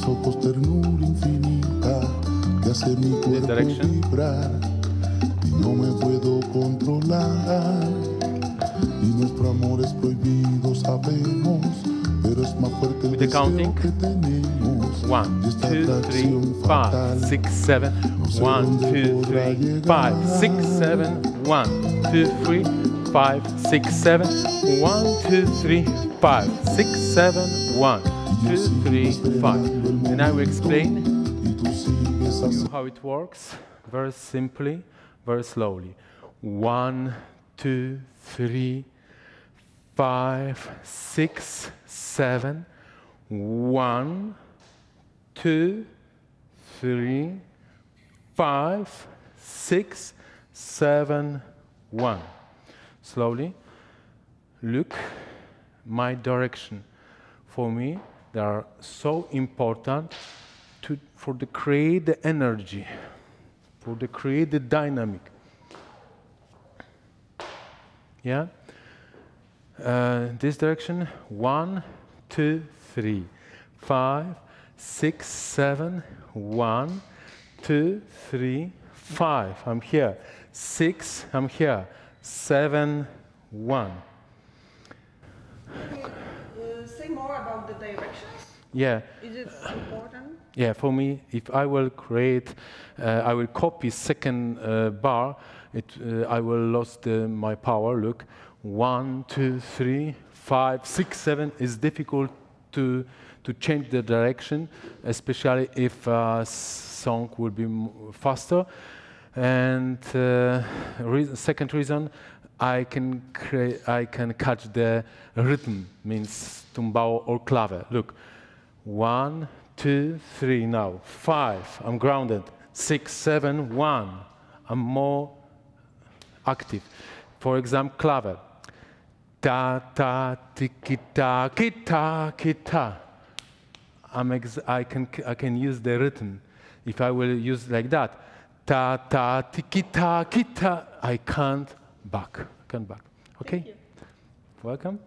ojos ternura infinita que hace mi cuerpo vibrar y no me puedo controlar. Y nuestro amor es prohibido, sabemos, pero es más fuerte el deseo que tenemos. 1, 2, 3, 5, 6, 7. 1, 2, 3, 5, 6, 7. 1, 2, 3, 5, 6, 7. 1, 2, 3, 5, 6, 7. 1, 2, 3, 5. And I will explain how it works very simply, very slowly. 1, 2, 3, 5, 6, 7. 1, 2, 3, 5, 6, 7, 1. Slowly. Look my direction. For me, they are so important for the create the energy, for the create the dynamic. Yeah. This direction. 1, 2, 3, 5, 6, 7. 1, 2, 3, 5. I'm here. 6. I'm here. 7, 1. Say more about the directions. Yeah. Is it important? Yeah, for me, if I will create, I will copy second bar, I will lose my power. Look, 1, 2, 3, 5, 6, 7 is difficult to change the direction, especially if a song will be faster. And second reason, I can catch the rhythm, means tumbao or clave. Look, 1, 2, 3 now, 5, I'm grounded, 6, 7, 1, I'm more active. For example, clave, ta, ta, tiki, ta, kita, kita. I can use the rhythm. If I will use like that, ta, ta, tiki, ta, kita, I can't back. Okay? Thank you. Welcome.